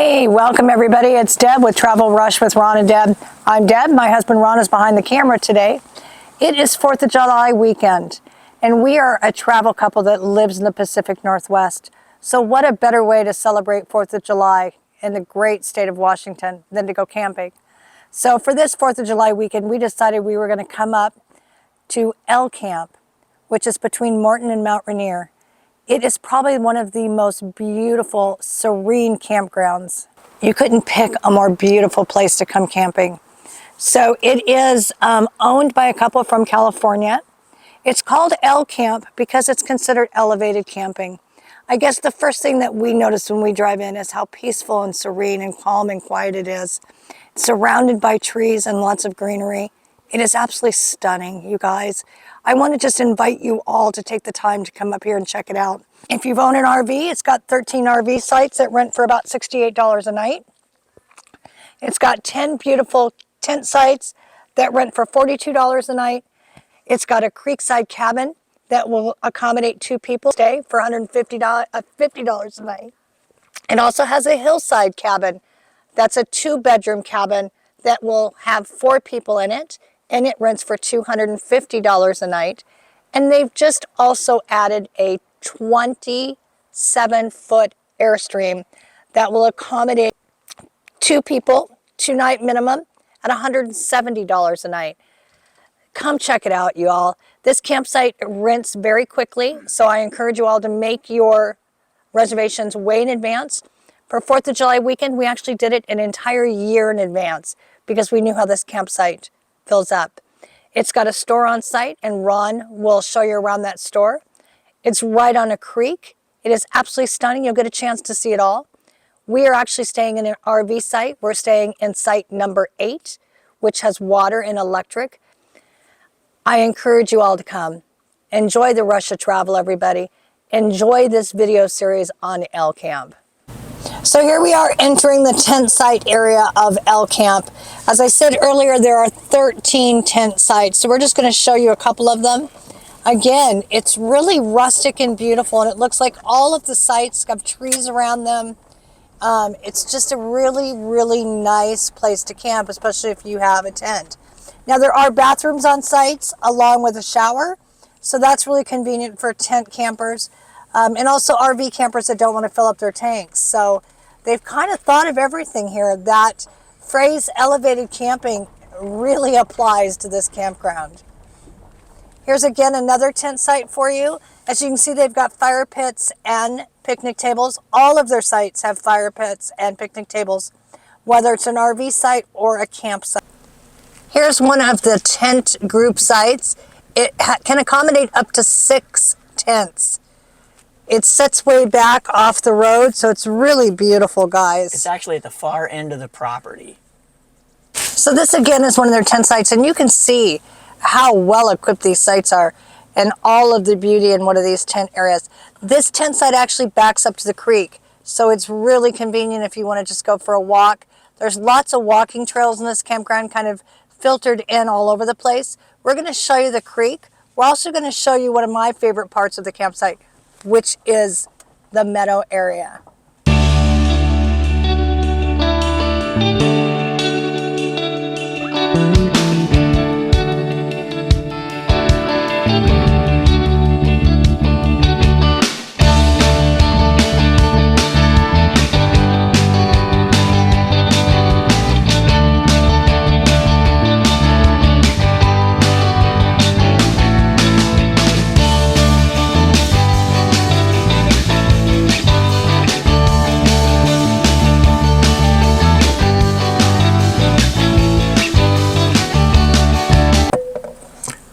Hey, welcome everybody. It's Deb with Travel Rush with Ron and Deb. I'm Deb. My husband Ron is behind the camera today. It is 4th of July weekend, and we are a travel couple that lives in the Pacific Northwest. So what a better way to celebrate 4th of July in the great state of Washington than to go camping. So for this 4th of July weekend, we decided we were going to come up to Elkamp, which is between Morton and Mt Rainer. It is probably one of the most beautiful, serene campgrounds. You couldn't pick a more beautiful place to come camping. So it is owned by a couple from California. It's called Elkamp because it's considered elevated camping. I guess the first thing that we notice when we drive in is how peaceful and serene and calm and quiet it is. It's surrounded by trees and lots of greenery. It is absolutely stunning, you guys. I want to just invite you all to take the time to come up here and check it out. If you've owned an RV, it's got 13 RV sites that rent for about $68 a night. It's got 10 beautiful tent sites that rent for $42 a night. It's got a creekside cabin that will accommodate 2 people stay for $50 a night. It also has a hillside cabin. That's a 2-bedroom cabin that will have 4 people in it, and it rents for $250 a night. And they've just also added a 27-foot Airstream that will accommodate 2 people, 2-night minimum, at $170 a night. Come check it out, you all. This campsite rents very quickly, so I encourage you all to make your reservations way in advance. For 4th of July weekend, we actually did it an entire year in advance because we knew how this campsite fills up. It's got a store on site, and Ron will show you around that store. It's right on a creek. It is absolutely stunning. You'll get a chance to see it all. We are actually staying in an RV site. We're staying in site number 8, which has water and electric. I encourage you all to come. Enjoy the rush of travel, everybody. Enjoy this video series on Elkamp. So here we are entering the tent site area of Elkamp. As I said earlier, there are 13 tent sites. So we're just going to show you a couple of them. Again, it's really rustic and beautiful, and it looks like all of the sites have trees around them. It's just a really, really nice place to camp, especially if you have a tent. Now, there are bathrooms on sites along with a shower, so that's really convenient for tent campers and also RV campers that don't want to fill up their tanks. So they've kind of thought of everything here. That phrase elevated camping really applies to this campground. Here's again another tent site for you. As you can see, they've got fire pits and picnic tables. All of their sites have fire pits and picnic tables, whether it's an RV site or a campsite. Here's one of the tent group sites. It can accommodate up to 6 tents. It sits way back off the road, so it's really beautiful, guys. It's actually at the far end of the property. So this again is one of their tent sites, and you can see how well equipped these sites are and all of the beauty in one of these tent areas. This tent site actually backs up to the creek, so it's really convenient if you want to just go for a walk. There's lots of walking trails in this campground, kind of filtered in all over the place. We're going to show you the creek. We're also going to show you one of my favorite parts of the campsite, which is the meadow area.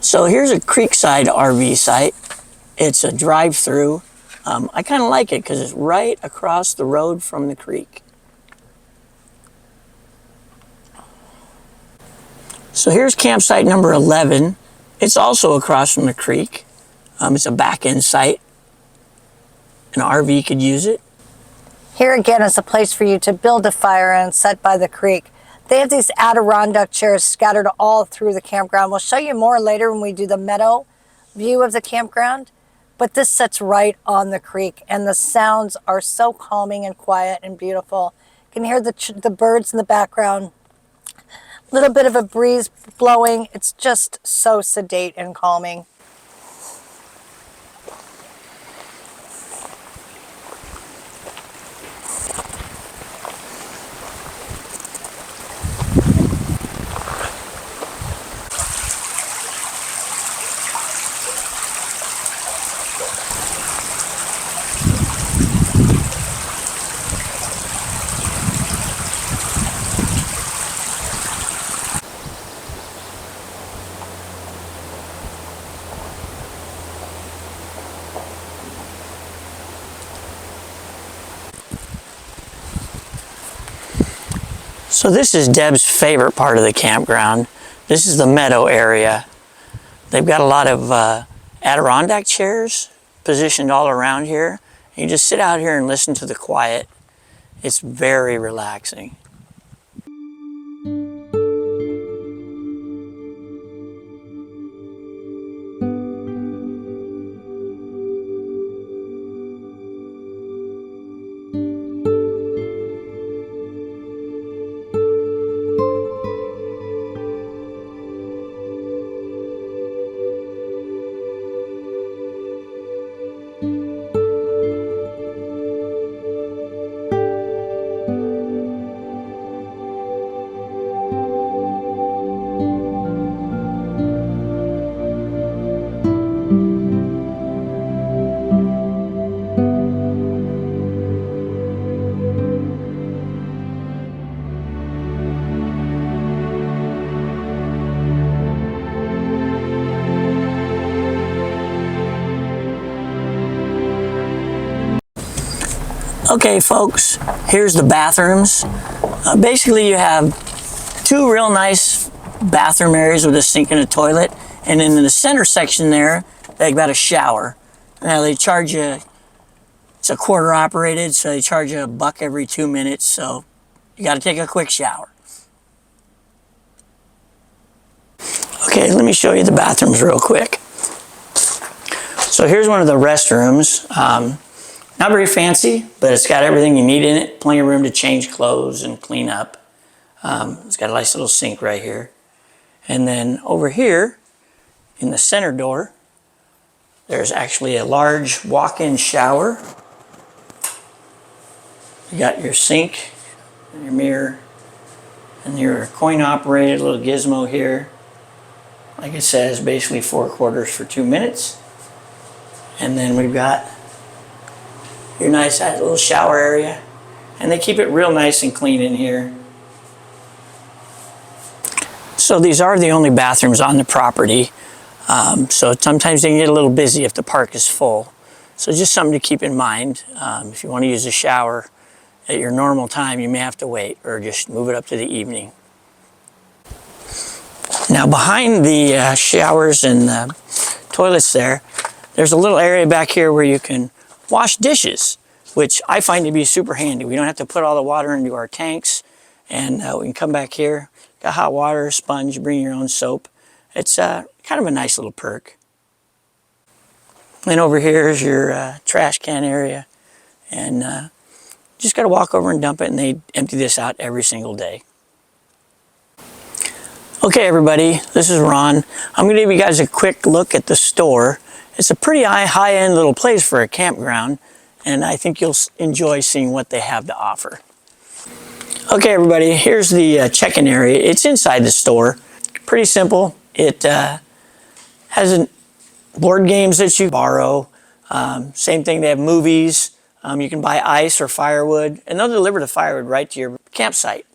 So here's a creekside RV site. It's a drive-through. I kind of like it because it's right across the road from the creek. So here's campsite number 11. It's also across from the creek. It's a back-end site. An RV could use it. Here again is a place for you to build a fire and set by the creek. They have these Adirondack chairs scattered all through the campground. We'll show you more later when we do the meadow view of the campground. But this sits right on the creek, and the sounds are so calming and quiet and beautiful. You can hear the birds in the background. A little bit of a breeze blowing. It's just so sedate and calming. So this is Deb's favorite part of the campground. This is the meadow area. They've got a lot of Adirondack chairs positioned all around here. You just sit out here and listen to the quiet. It's very relaxing. Okay folks, here's the bathrooms. Basically you have two real nice bathroom areas with a sink and a toilet, and then in the center section there, they've got a shower. Now they charge you, it's a quarter operated, so they charge you $1 every 2 minutes, so you gotta take a quick shower. Okay, let me show you the bathrooms real quick. So here's one of the restrooms. Not very fancy, but it's got everything you need in it. Plenty of room to change clothes and clean up. It's got a nice little sink right here. And then over here, in the center door, there's actually a large walk-in shower. You got your sink, and your mirror, and your coin-operated little gizmo here. Like it says, basically 4 quarters for 2 minutes. And then we've got your nice little shower area, and they keep it real nice and clean in here. So these are the only bathrooms on the property, so sometimes they can get a little busy if the park is full. So just something to keep in mind. If you want to use a shower at your normal time, you may have to wait or just move it up to the evening. Now behind the showers and the toilets there's a little area back here where you can wash dishes, which I find to be super handy. We don't have to put all the water into our tanks, and we can come back here, got hot water, sponge, bring your own soap. It's kind of a nice little perk. And over here is your trash can area, and just got to walk over and dump it, and they empty this out every single day. Okay everybody, this is Ron. I'm going to give you guys a quick look at the store. It's a pretty high-end little place for a campground, and I think you'll enjoy seeing what they have to offer. Okay everybody, here's the check-in area. It's inside the store. Pretty simple. It has board games that you borrow. Same thing, they have movies. You can buy ice or firewood, and they'll deliver the firewood right to your campsite.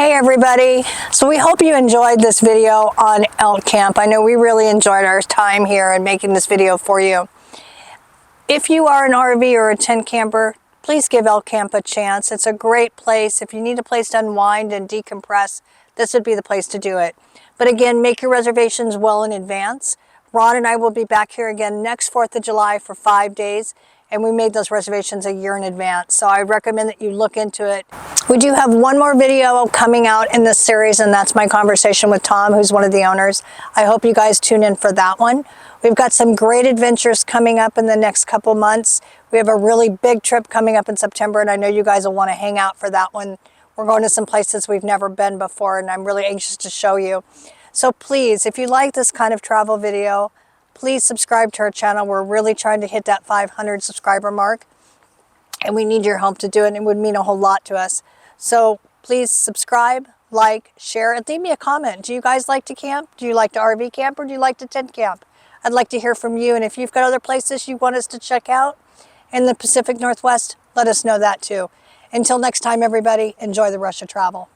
Hey everybody, so we hope you enjoyed this video on Elkamp. I know we really enjoyed our time here and making this video for you. If you are an RV or a tent camper, please give Elkamp a chance. It's a great place. If you need a place to unwind and decompress, this would be the place to do it. But again, make your reservations well in advance. Ron and I will be back here again next 4th of July for 5 days, and we made those reservations a year in advance. So I recommend that you look into it. We do have one more video coming out in this series, and that's my conversation with Tom, who's one of the owners. I hope you guys tune in for that one. We've got some great adventures coming up in the next couple months. We have a really big trip coming up in September, and I know you guys will want to hang out for that one. We're going to some places we've never been before, and I'm really anxious to show you. So please, if you like this kind of travel video, please subscribe to our channel. We're really trying to hit that 500 subscriber mark, and we need your help to do it, and it would mean a whole lot to us. So please subscribe, like, share, and leave me a comment. Do you guys like to camp? Do you like to RV camp, or do you like to tent camp? I'd like to hear from you, and if you've got other places you want us to check out in the Pacific Northwest, let us know that too. Until next time, everybody, enjoy the rush of travel.